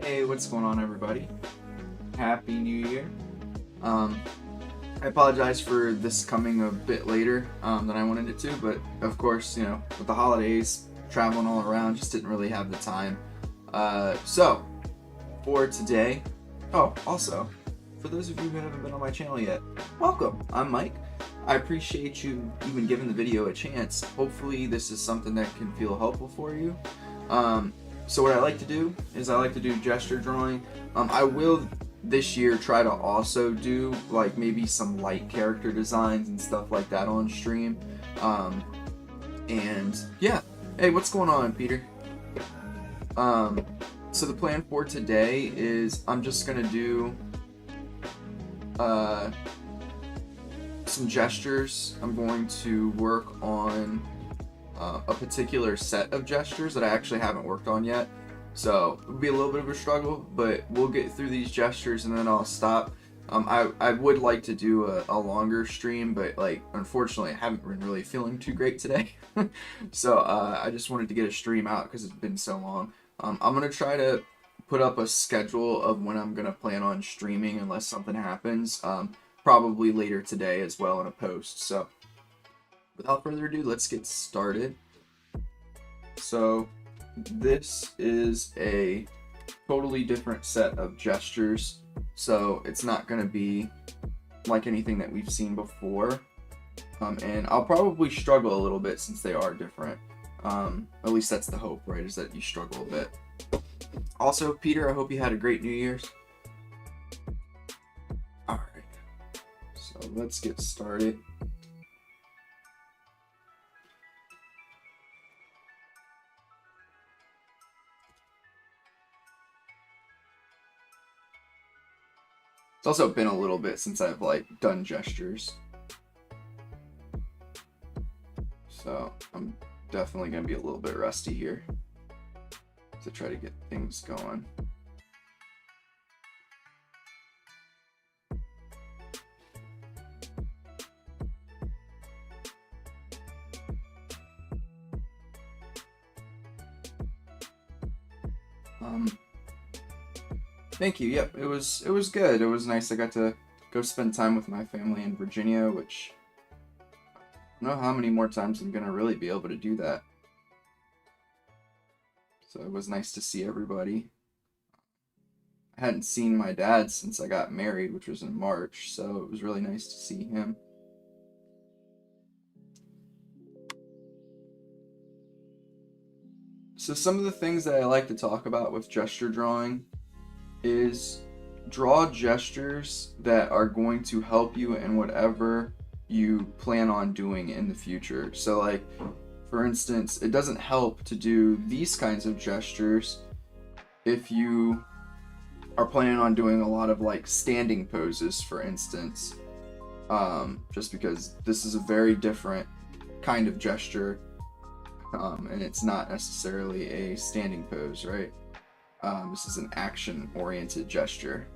Hey, what's going on, everybody? Happy New Year. I apologize for this coming a bit later than I wanted it to, but of course, with the holidays, traveling all around, just didn't really have the time. So, for today, also, for those of you who haven't been on my channel yet, welcome. I'm Mike. I appreciate you even giving the video a chance. Hopefully, this is something that can feel helpful for you. So what I like to do is I like to do gesture drawing. I will this year try to also do like maybe some light character designs and stuff like that on stream. And yeah, hey, what's going on, Peter? So the plan for today is I'm just gonna do some gestures. I'm going to work on a particular set of gestures that I actually haven't worked on yet. So it will be a little bit of a struggle, but we'll get through these gestures and then I'll stop. I would like to do a longer stream, but unfortunately I haven't been really feeling too great today. So I just wanted to get a stream out because it's been so long. I'm going to try to put up a schedule of when I'm going to plan on streaming unless something happens. Probably later today as well in a post. So without further ado, let's get started. So this is a totally different set of gestures, so it's not going to be like anything that we've seen before, and I'll probably struggle a little bit since they are different. At least that's the hope, right, is that you struggle a bit. Also, Peter, I hope you had a great New Year's. Alright, so let's get started. It's also been a little bit since I've done gestures, so I'm definitely gonna be a little bit rusty here to try to get things going. Thank you. Yep, it was good. It was nice. I got to go spend time with my family in Virginia, which I don't know how many more times I'm gonna really be able to do that. So it was nice to see everybody. I hadn't seen my dad since I got married, which was in March, so it was really nice to see him. So some of the things that I like to talk about with gesture drawing is draw gestures that are going to help you in whatever you plan on doing in the future. So for instance, it doesn't help to do these kinds of gestures if you are planning on doing a lot of standing poses, for instance, just because this is a very different kind of gesture, and it's not necessarily a standing pose, right? This is an action-oriented gesture.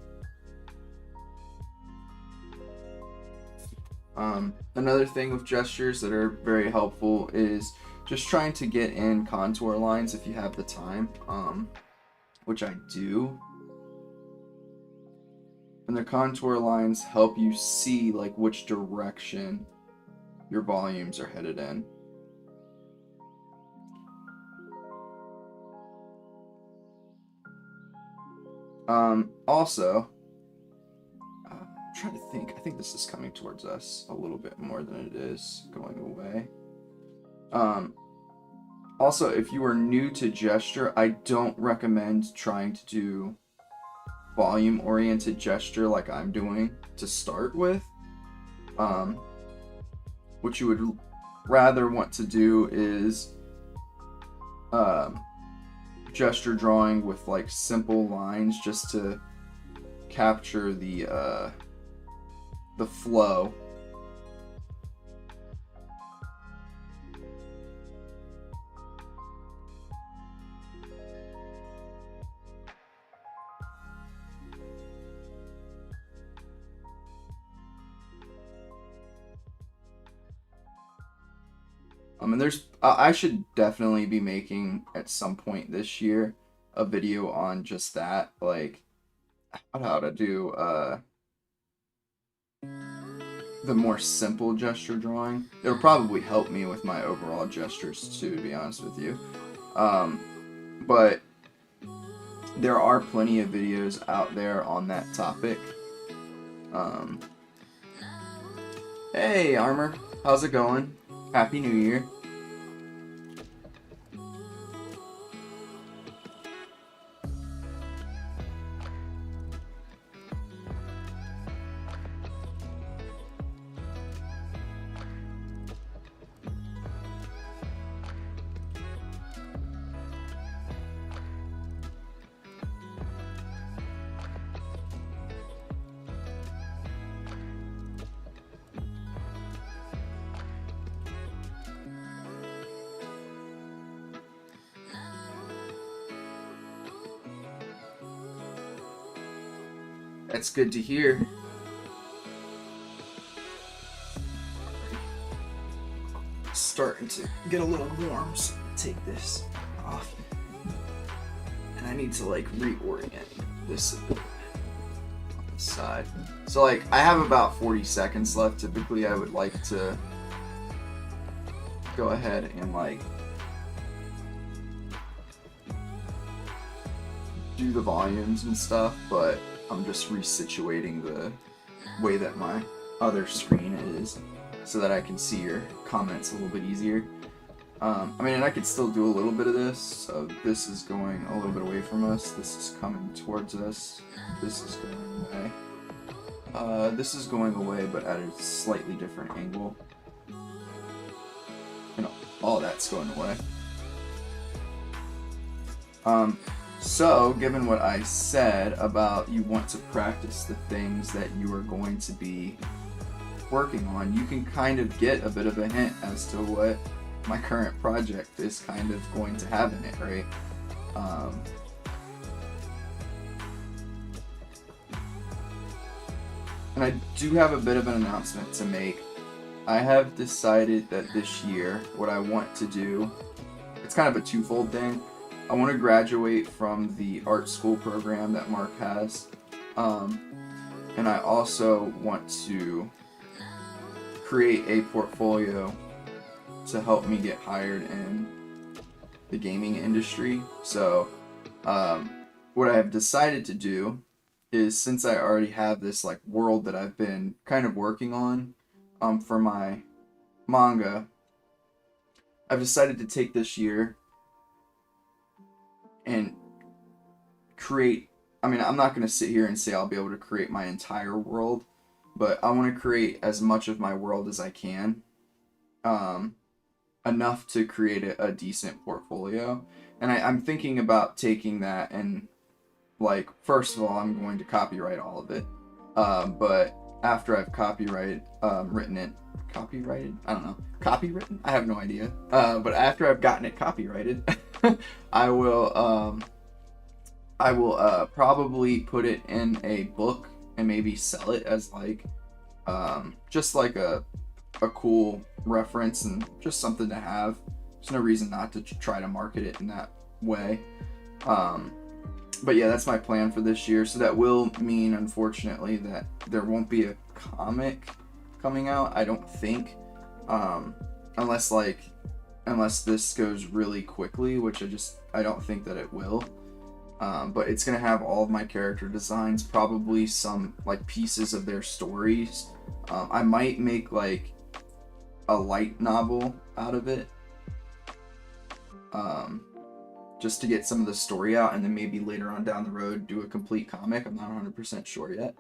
Another thing with gestures that are very helpful is just trying to get in contour lines if you have the time, which I do. And the contour lines help you see which direction your volumes are headed in. Also, I'm trying to think. I think this is coming towards us a little bit more than it is going away. Also, if you are new to gesture, I don't recommend trying to do volume-oriented gesture like I'm doing to start with. What you would rather want to do is gesture drawing with simple lines just to capture the flow. And I should definitely be making at some point this year a video on just that, like how to do the more simple gesture drawing. It'll probably help me with my overall gestures too, to be honest with you. But there are plenty of videos out there on that topic. Hey Armor, how's it going? Happy New Year. That's good to hear. Starting to get a little warm, so take this off. And I need to like reorient this a bit on the side. So like I have about 40 seconds left. Typically I would like to go ahead and like do the volumes and stuff, but I'm just resituating the way that my other screen is so that I can see your comments a little bit easier. I mean, and I could still do a little bit of this. So this is going a little bit away from us. This is coming towards us. This is going away. This is going away, but at a slightly different angle. You know, all that's going away. So, given what I said about you want to practice the things that you are going to be working on, you can kind of get a bit of a hint as to what my current project is kind of going to have in it, right? And I do have a bit of an announcement to make. I have decided that this year, what I want to do, it's kind of a twofold thing. I want to graduate from the art school program that Mark has, and I also want to create a portfolio to help me get hired in the gaming industry. So what I have decided to do is, since I already have this like world that I've been kind of working on for my manga, I've decided to take this year and create, I mean, I'm not going to sit here and say I'll be able to create my entire world, but I want to create as much of my world as I can, enough to create a decent portfolio. And I'm thinking about taking that and, like, first of all, I'm going to copyright all of it, but after I've copyrighted, copyrighted? I don't know. Copywritten? I have no idea. But after I've gotten it copyrighted, I will probably put it in a book and maybe sell it as like just like a cool reference and just something to have. There's no reason not to try to market it in that way. But yeah, that's my plan for this year. So that will mean, unfortunately, that there won't be a comic coming out, I don't think, unless this goes really quickly, which I don't think that it will. But it's gonna have all of my character designs, probably some like pieces of their stories. I might make like a light novel out of it, just to get some of the story out, and then maybe later on down the road do a complete comic. I'm not 100% sure yet,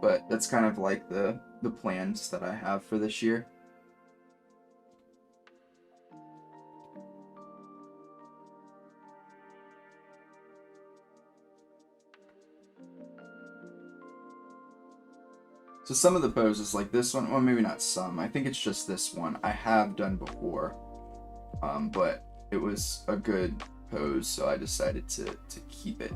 but that's kind of like the plans that I have for this year. So some of the poses, like this one, well, maybe not some, I think it's just this one, I have done before, but it was a good pose, so I decided to keep it.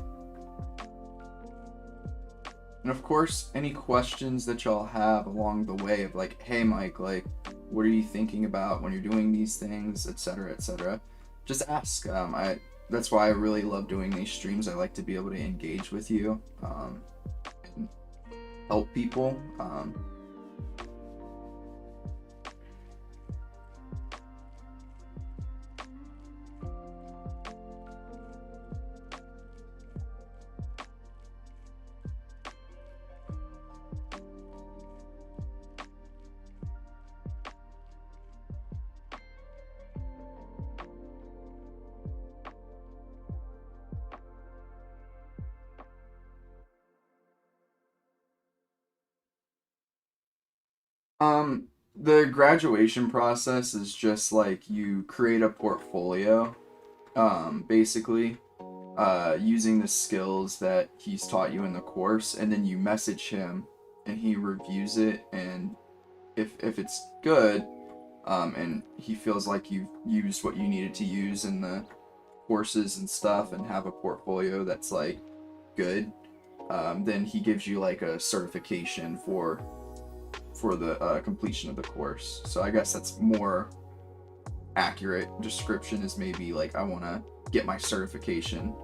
And of course, any questions that y'all have along the way of like, hey Mike, like, what are you thinking about when you're doing these things, etc., etc., just ask. that's why I really love doing these streams. I like to be able to engage with you, and help people. The graduation process is just like you create a portfolio, basically, using the skills that he's taught you in the course, and then you message him, and he reviews it, and if it's good, and he feels like you've used what you needed to use in the courses and stuff, and have a portfolio that's like good, then he gives you like a certification for the completion of the course. So I guess that's more accurate description, is maybe like I want to get my certification.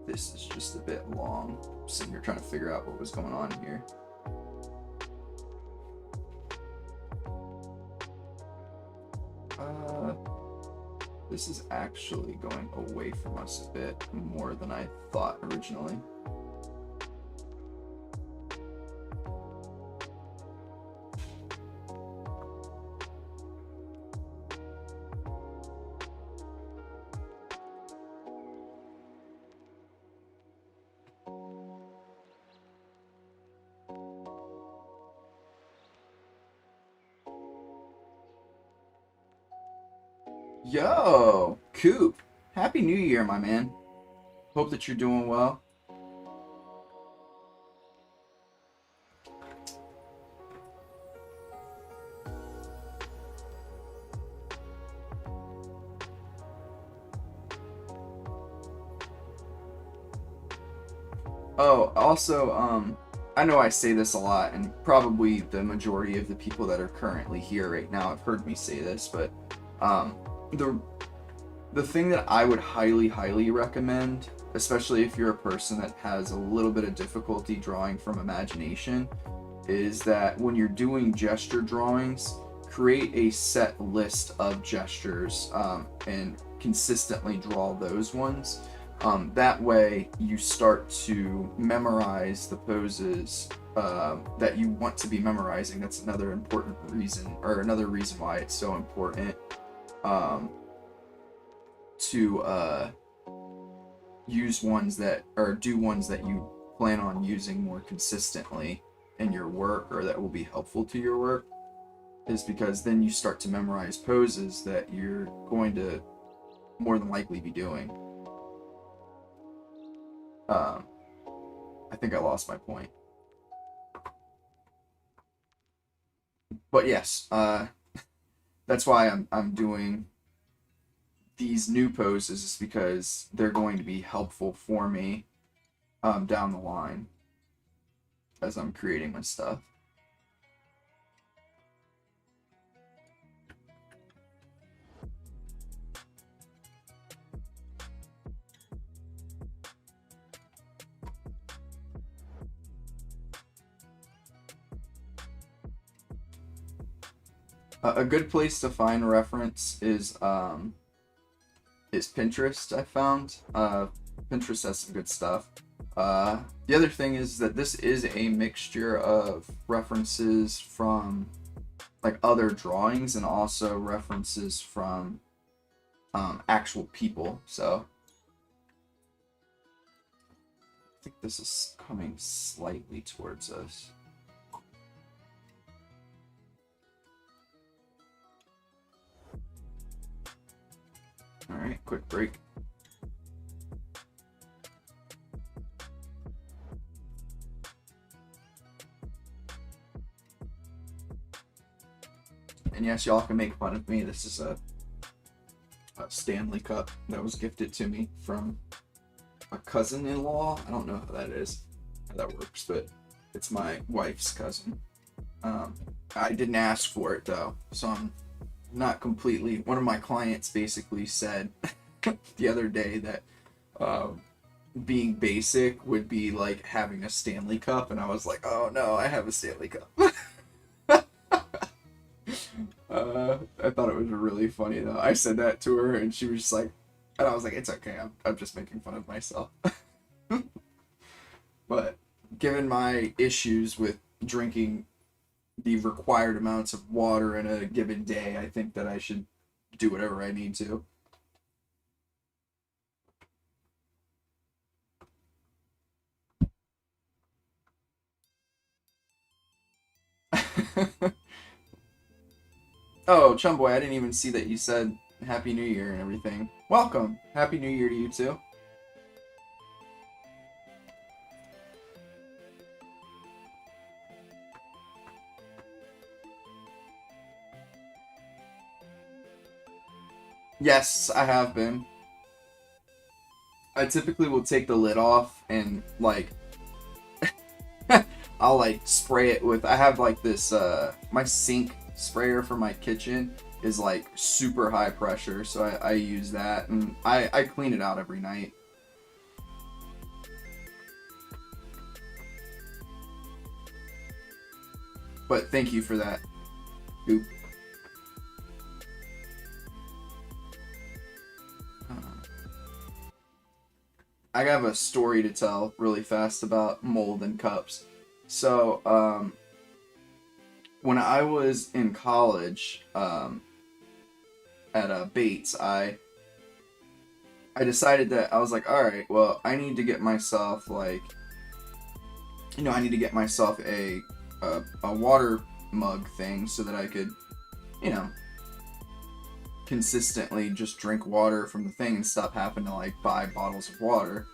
This is just a bit long. I'm sitting here trying to figure out what was going on here. This is actually going away from us a bit more than I thought originally. Yo, Coop. Happy New Year, my man. Hope that you're doing well. Oh, also, I know I say this a lot, and probably the majority of the people that are currently here right now have heard me say this, but the thing that I would highly recommend, especially if you're a person that has a little bit of difficulty drawing from imagination, is that when you're doing gesture drawings, create a set list of gestures, and consistently draw those ones. That way you start to memorize the poses that you want to be memorizing. That's another important reason, or another reason why it's so important to use ones that, or do ones that you plan on using more consistently in your work, or that will be helpful to your work, is because then you start to memorize poses that you're going to more than likely be doing. I think I lost my point. But yes, that's why I'm doing these new poses, is because they're going to be helpful for me down the line as I'm creating my stuff. A good place to find reference is Pinterest, I found. Pinterest has some good stuff. The other thing is that this is a mixture of references from like other drawings, and also references from actual people. So I think this is coming slightly towards us. All right, quick break. And yes, y'all can make fun of me. This is a Stanley Cup that was gifted to me from a cousin-in-law. I don't know how that is, how that works, but It's my wife's cousin. I didn't ask for it though, so I'm not completely. One of my clients basically said the other day that being basic would be like having a Stanley Cup, and I was like, oh no, I have a Stanley Cup. I thought it was really funny though. I said that to her, and she was just like, and I was like, it's okay, I'm just making fun of myself. But given my issues with drinking the required amounts of water in a given day, I think that I should do whatever I need to. Oh, Chumboy, I didn't even see that you said Happy New Year and everything. Welcome. Happy New Year to you too. Yes, I have been. I typically will take the lid off and like I'll like spray it with, I have like this my sink sprayer for my kitchen is like super high pressure, so I use that, and I clean it out every night. But thank you for that. Oop. I have a story to tell really fast about mold and cups. So, when I was in college, at Bates, I decided that I was like, all right, well, I need to get myself like, I need to get myself a water mug thing so that I could, consistently just drink water from the thing and stop having to like buy bottles of water.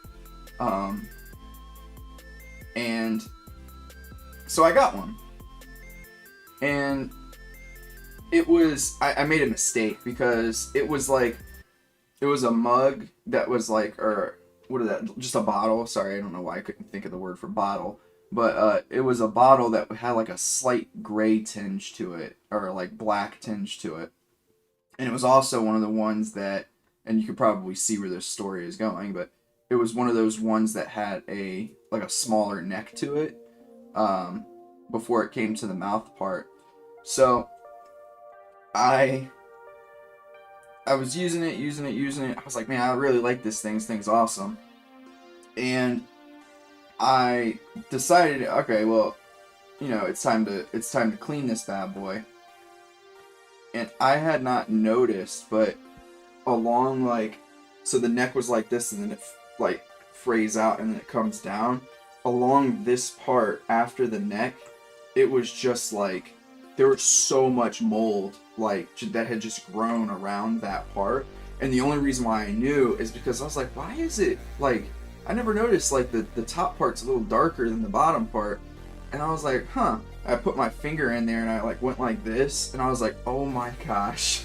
And so I got one. And it was, I made a mistake because it was a mug that was like, or what is that? Just a bottle. Sorry, I don't know why I couldn't think of the word for bottle. But it was a bottle that had like a slight gray tinge to it, or like black tinge to it. And it was also one of the ones that, and you could probably see where this story is going, but it was one of those ones that had a smaller neck to it, before it came to the mouth part. So I was using it. I was like, man, I really like this thing. This thing's awesome. And I decided, okay, well, it's time to clean this bad boy. And I had not noticed, but along so the neck was like this, and then it frays out, and then it comes down. Along this part after the neck, it was just like there was so much mold that had just grown around that part. And the only reason why I knew is because I was like, why is it I never noticed the top part's a little darker than the bottom part. And I was like, huh. I put my finger in there and I went like this, and I was like, oh my gosh.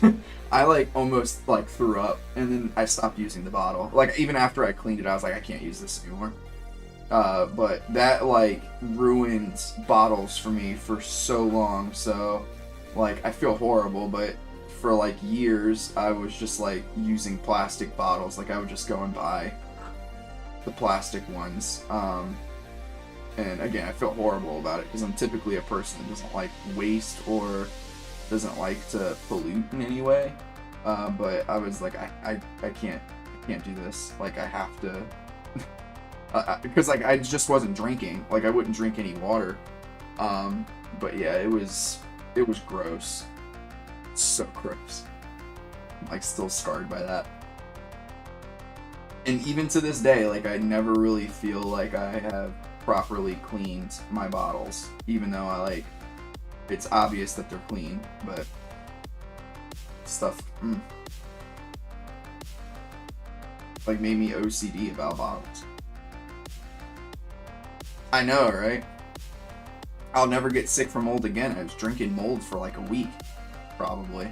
I almost threw up, and then I stopped using the bottle. Even after I cleaned it, I was like, I can't use this anymore. But that ruined bottles for me for so long. So I feel horrible, but for years I was just using plastic bottles. I would just go and buy the plastic ones. And again, I feel horrible about it because I'm typically a person that doesn't like waste or doesn't like to pollute in any way. But I was like, I can't do this. I have to, because I just wasn't drinking. I wouldn't drink any water. But yeah, it was gross. So gross. I'm still scarred by that. And even to this day, I never really feel like I have properly cleaned my bottles, even though it's obvious that they're clean, but stuff made me OCD about bottles. I know, right? I'll never get sick from mold again. I was drinking mold for a week, probably.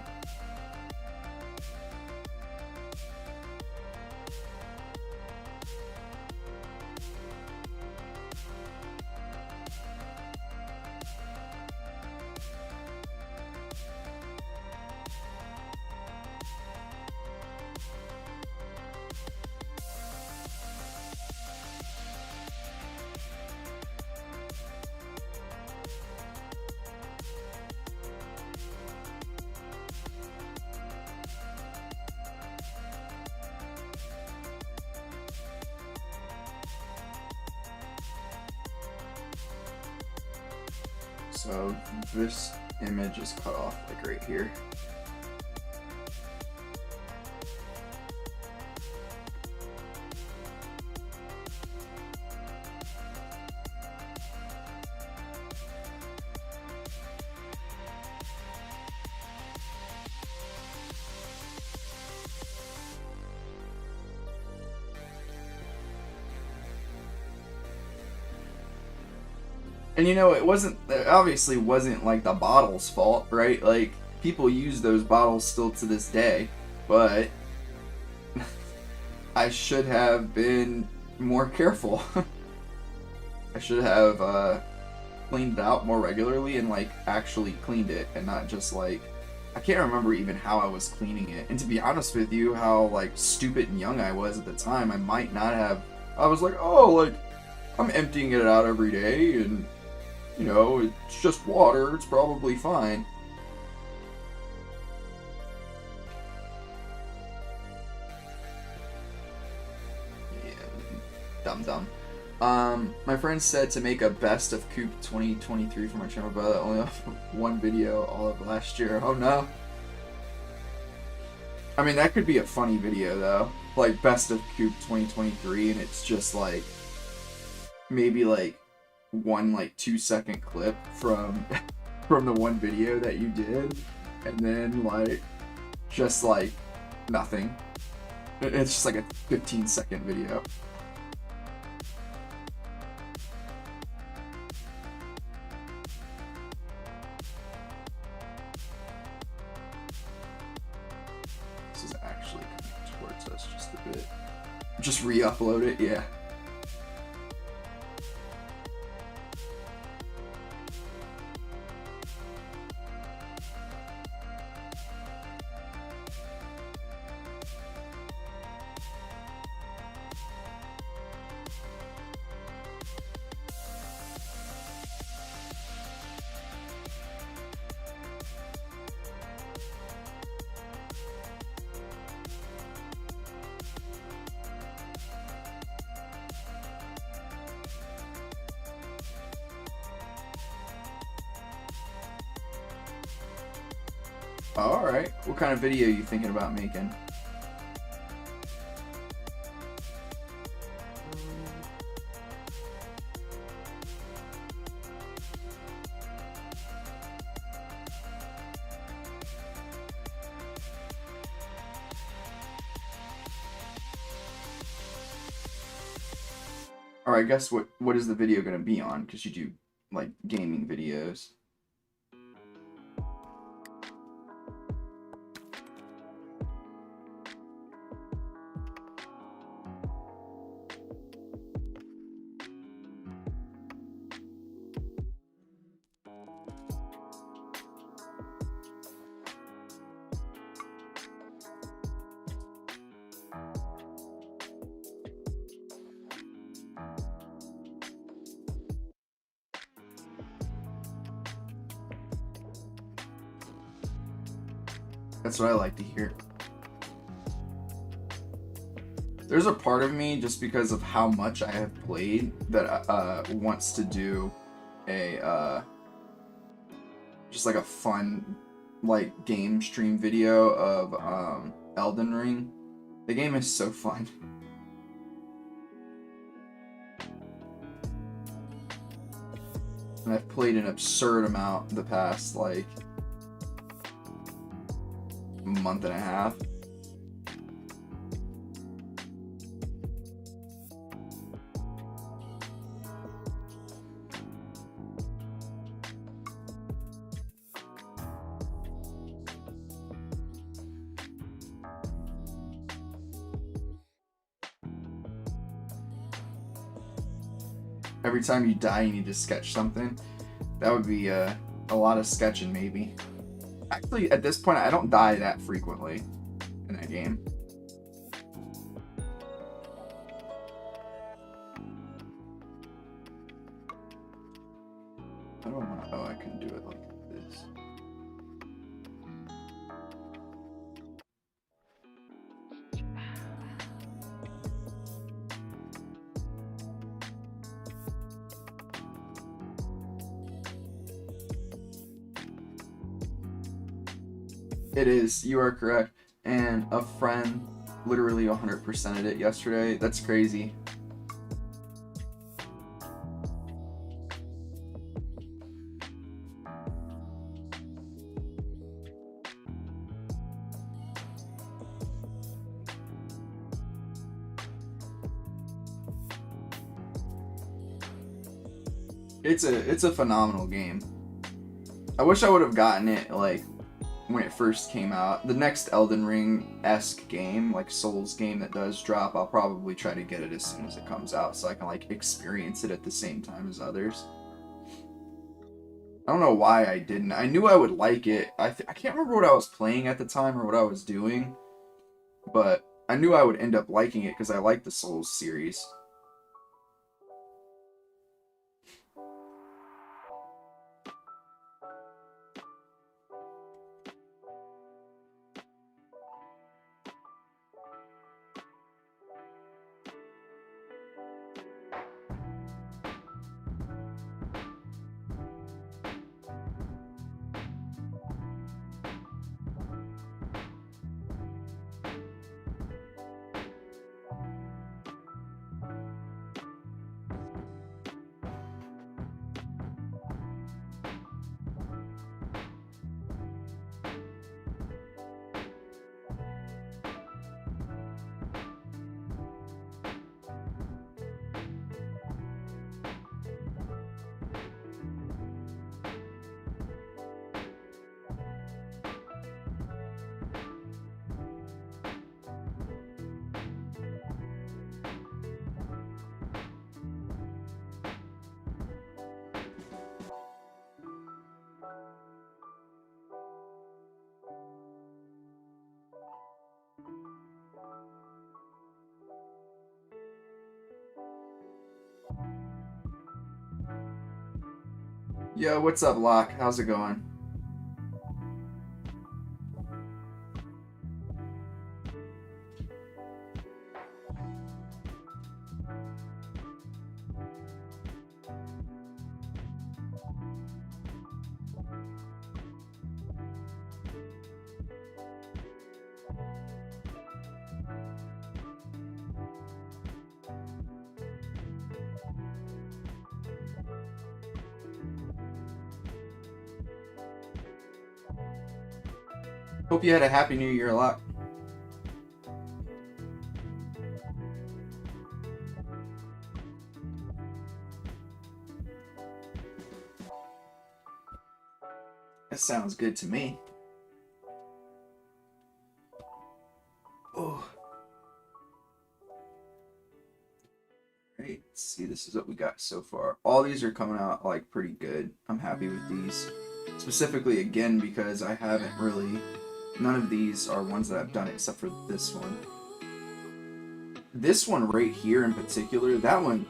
So this image is cut off like right here. And you know, it obviously wasn't like the bottle's fault, right? Like, people use those bottles still to this day, but I should have been more careful. I should have cleaned it out more regularly and like actually cleaned it and not just like, I can't remember even how I was cleaning it. And to be honest with you, how like stupid and young I was at the time, I might not have, I was like, oh, like I'm emptying it out every day and you know, it's just water, it's probably fine. Yeah, dumb. My friend said to make a best of Coop 2023 for my channel, but I only have one video all of last year. Oh no. I mean, that could be a funny video though. Like, best of Coop 2023, and it's just like, maybe like, one like 2-second clip from the one video that you did, and then like just like nothing. It's just like a 15-second video. This is actually coming towards us just a bit. Just re-upload it, yeah. Alright, what kind of video are you thinking about making? Alright, guess what is the video gonna be on? Because you do, like, gaming videos. That's what I like to hear. There's a part of me, just because of how much I have played, that wants to do a just like a fun like game stream video of Elden Ring. The game is so fun. And I've played an absurd amount the past like month and a half. Every time you die, you need to sketch something. That would be a lot of sketching, maybe. Actually, at this point, I don't die that frequently in that game. I don't want to. Oh, I can do it like this. It is. You are correct. And a friend literally 100%ed it yesterday. That's crazy. It's a phenomenal game. I wish I would have gotten it like when it first came out. The next Elden Ring-esque game, like Souls game that does drop, I'll probably try to get it as soon as it comes out so I can like experience it at the same time as others. I don't know why I didn't. I knew I would like it. I can't remember what I was playing at the time or what I was doing, but I knew I would end up liking it because I like the Souls series. Yo, what's up, Locke? How's it going? Hope you had a happy new year, Locke. That sounds good to me. Oh. Right, let's see, this is what we got so far. All these are coming out like pretty good. I'm happy with these. Specifically, again, because I haven't really... None of these are ones that I've done except for this one. This one right here in particular, that one,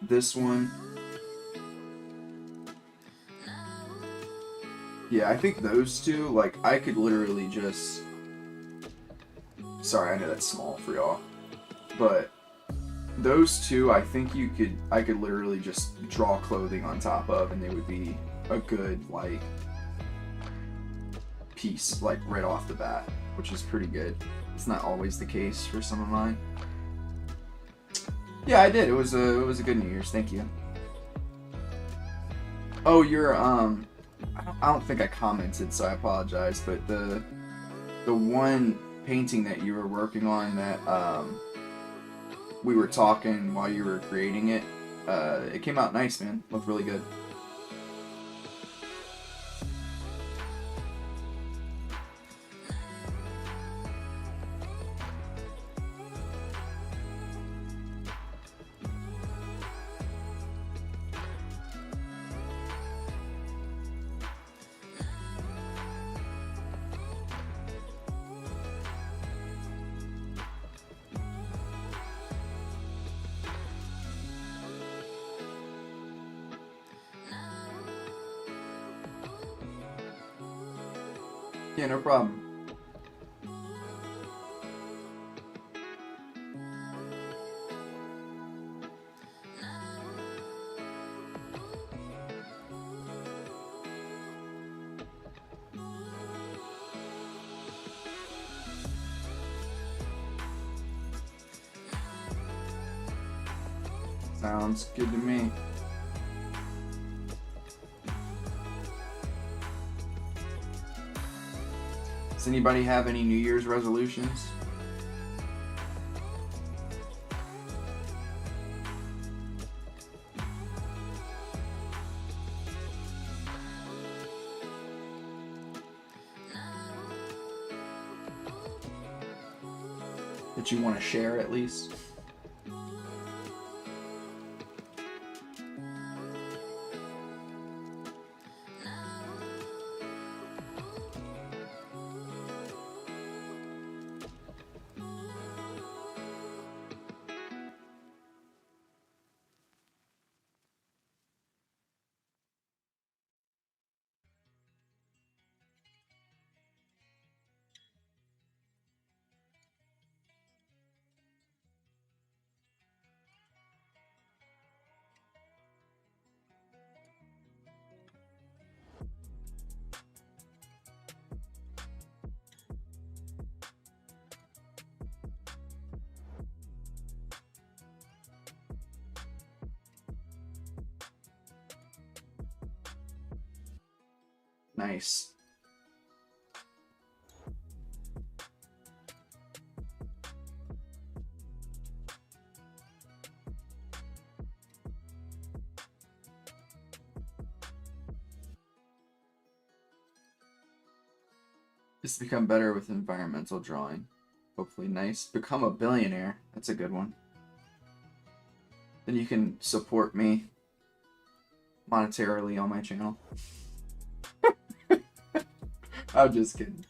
this one. Yeah, I think those two, like, I could literally just... Sorry, I know that's small for y'all. But those two, I think I could literally just draw clothing on top of and they would be a good, like, piece, like, right off the bat, which is pretty good. It's not always the case for some of mine. Yeah, I did. It was a good New Year's. Thank you. Oh, you're, I don't think I commented, so I apologize, but the one painting that you were working on that, we were talking while you were creating it, it came out nice, man. Looked really good. Yeah, no problem. Sounds good to me. Does anybody have any New Year's resolutions? That you want to share at least? Nice. Just become better with environmental drawing. Hopefully nice. Become a billionaire. That's a good one. Then you can support me monetarily on my channel. I'm just kidding.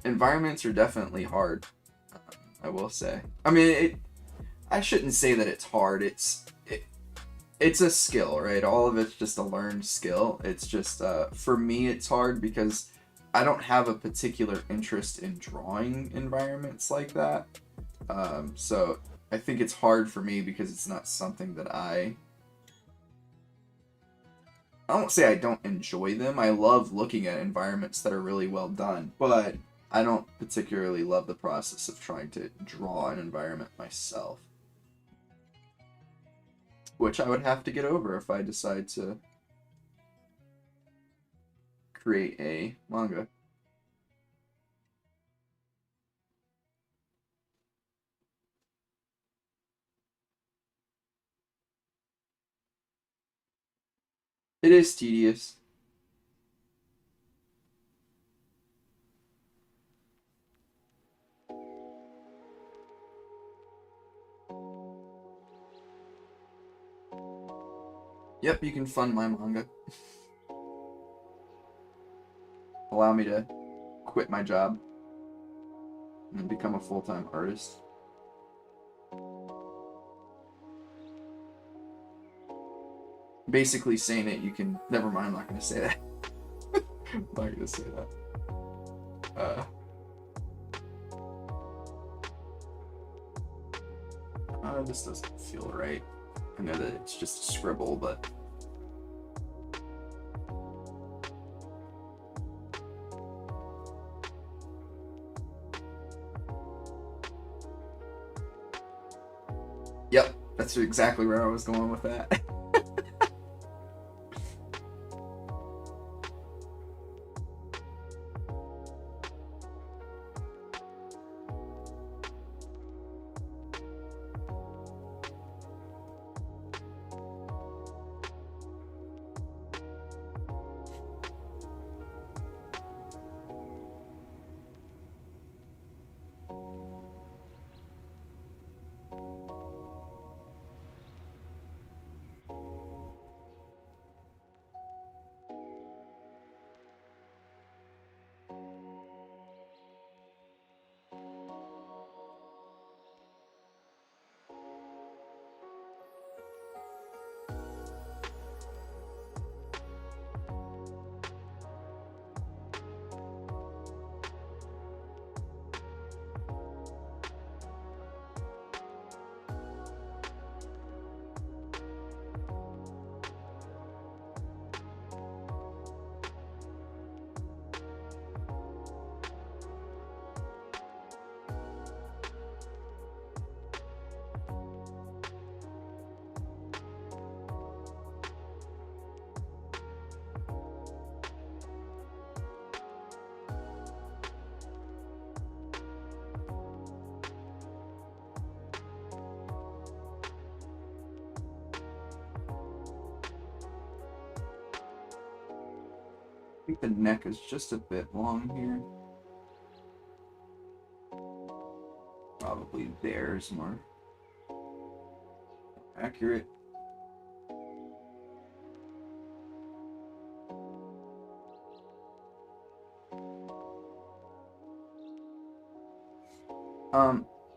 Environments are definitely hard, I will say. I mean, I shouldn't say that it's hard. It's a skill, right? All of it's just a learned skill. It's just, for me, it's hard because I don't have a particular interest in drawing environments like that. So I think it's hard for me because it's not something that I won't say I don't enjoy them. I love looking at environments that are really well done, but I don't particularly love the process of trying to draw an environment myself. Which I would have to get over if I decide to create a manga. It is tedious. Yep, you can fund my manga. Allow me to quit my job and become a full-time artist. Basically saying that you can... Never mind, I'm not going to say that. I'm not going to say that. This doesn't feel right. I know that it's just a scribble, but... Yep, that's exactly where I was going with that. think the neck is just a bit long here. Probably there is more accurate.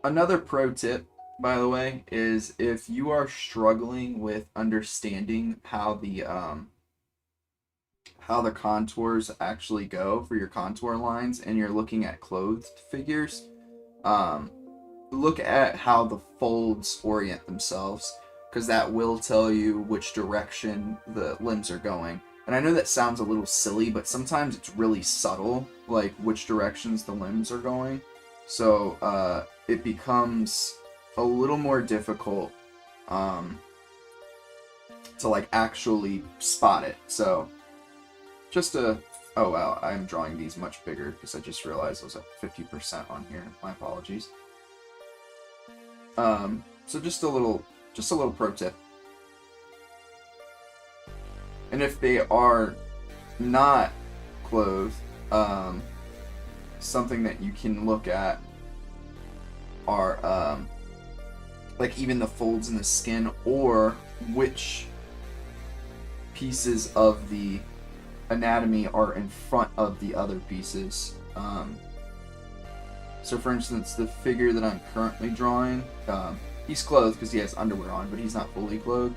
Another pro tip, by the way, is if you are struggling with understanding how the contours actually go for your contour lines and you're looking at clothed figures, look at how the folds orient themselves, because that will tell you which direction the limbs are going. And I know that sounds a little silly, but sometimes it's really subtle, like which directions the limbs are going. So it becomes a little more difficult to like actually spot it. So just a, oh wow, I'm drawing these much bigger because I just realized I was at 50% on here. My apologies. So just a little pro tip. And if they are not clothed, something that you can look at are like even the folds in the skin, or which pieces of the anatomy are in front of the other pieces. So for instance, the figure that I'm currently drawing, he's clothed because he has underwear on, but he's not fully clothed.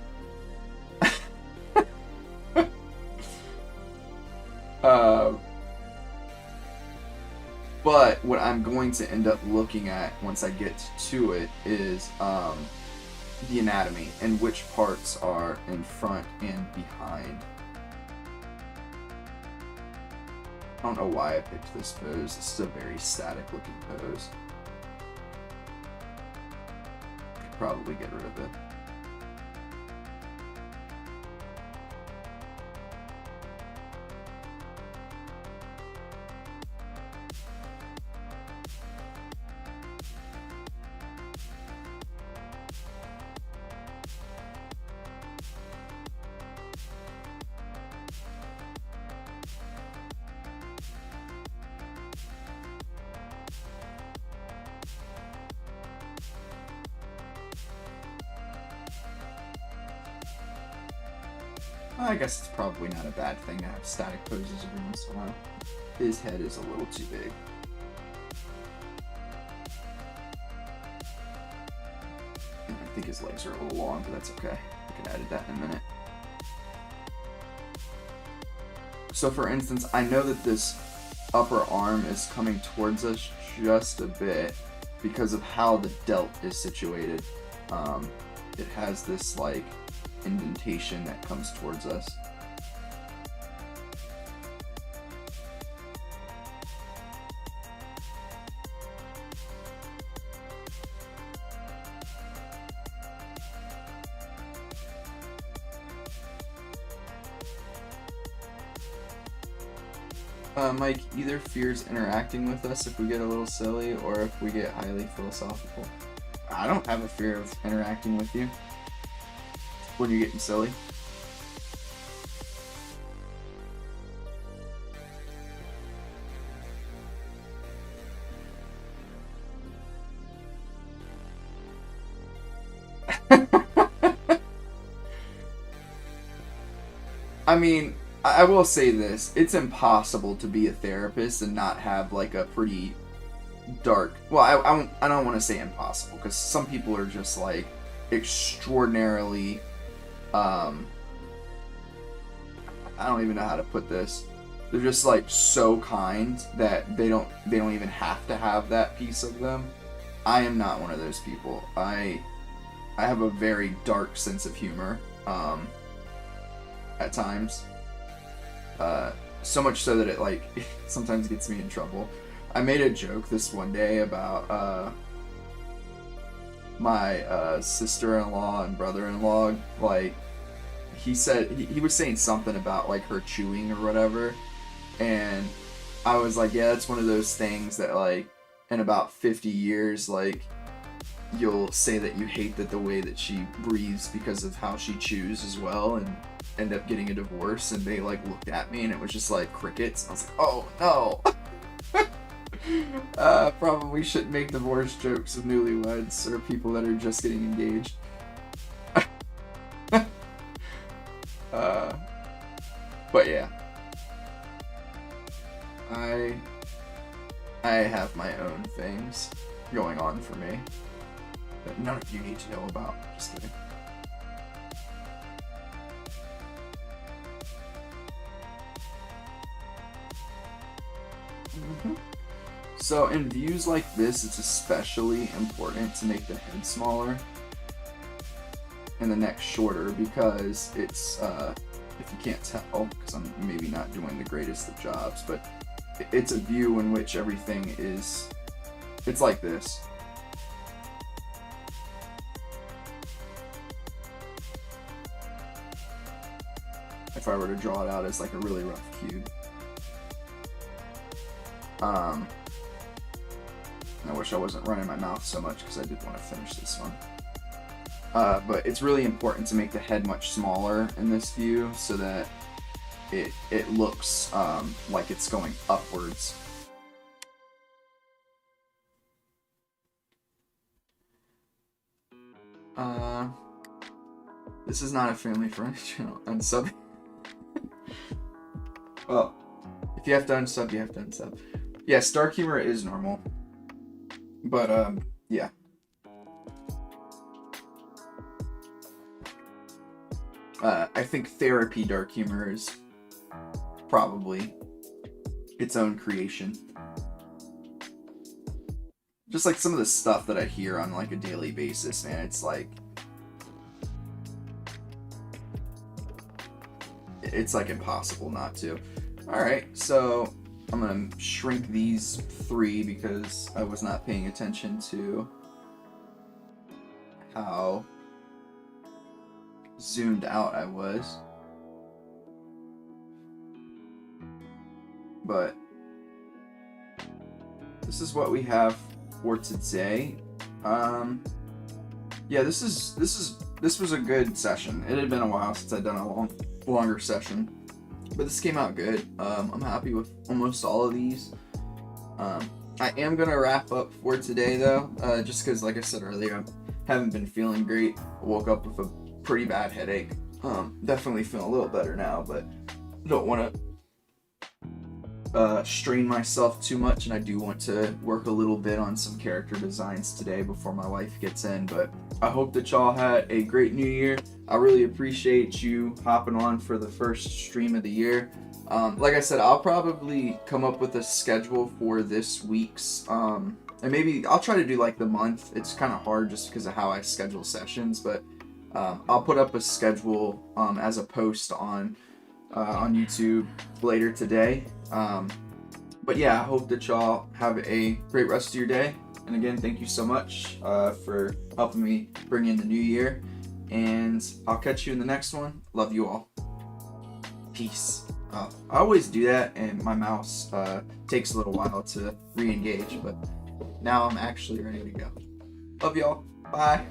But what I'm going to end up looking at once I get to it is the anatomy and which parts are in front and behind. I don't know why I picked this pose. This is a very static looking pose. Could probably get rid of it. I guess it's probably not a bad thing to have static poses every once in a while. His head is a little too big. And I think his legs are a little long, but that's okay. We can edit that in a minute. So for instance, I know that this upper arm is coming towards us just a bit because of how the delt is situated. It has this like indentation that comes towards us. Mike either fears interacting with us if we get a little silly or if we get highly philosophical. I don't have a fear of interacting with you when you're getting silly. I mean, I will say this, it's impossible to be a therapist and not have like a pretty dark, well, I don't want to say impossible, because some people are just like extraordinarily, I don't even know how to put this, they're just like so kind that they don't even have to have that piece of them. I am not one of those people. I have a very dark sense of humor, at times. So much so that it like sometimes gets me in trouble. I made a joke this one day about my sister-in-law and brother-in-law. Like, he said he was saying something about like her chewing or whatever, and I was like, yeah, it's one of those things that like in about 50 years like you'll say that you hate that the way that she breathes because of how she chews as well, and end up getting a divorce, and they like looked at me and it was just like crickets. I was like, oh no. Probably shouldn't make divorce jokes of newlyweds or people that are just getting engaged. But yeah, I have my own things going on for me that none of you need to know about. Just kidding. So in views like this, it's especially important to make the head smaller and the neck shorter, because it's, if you can't tell, because I'm maybe not doing the greatest of jobs, but it's a view in which everything is, it's like this. If I were to draw it out as like a really rough cube. I wish I wasn't running my mouth so much because I did want to finish this one. But it's really important to make the head much smaller in this view so that it looks like it's going upwards. This is not a family-friendly channel. Unsub. Well, if you have to unsub, you have to unsub. Yeah, dark humor is normal. But, yeah. I think therapy dark humor is probably its own creation. Just like some of the stuff that I hear on like a daily basis, man, it's like impossible not to. Alright, so I'm gonna shrink these 3 because I was not paying attention to how zoomed out I was. But this is what we have for today. Yeah, this was a good session. It had been a while since I'd done a longer session, but this came out good. I'm happy with almost all of these. I am gonna wrap up for today though, just because, like I said earlier, I haven't been feeling great. I woke up with a pretty bad headache. Definitely feeling a little better now, but I don't want to strain myself too much, and I do want to work a little bit on some character designs today before my wife gets in. But I hope that y'all had a great new year. I really appreciate you hopping on for the first stream of the year. Like I said, I'll probably come up with a schedule for this week's, and maybe I'll try to do like the month. It's kind of hard just because of how I schedule sessions, but I'll put up a schedule as a post on YouTube later today. But yeah, I hope that y'all have a great rest of your day. And again, thank you so much for helping me bring in the new year. And I'll catch you in the next one. Love you all. Peace. I always do that, and my mouse takes a little while to re-engage, but now I'm actually ready to go. Love y'all. Bye.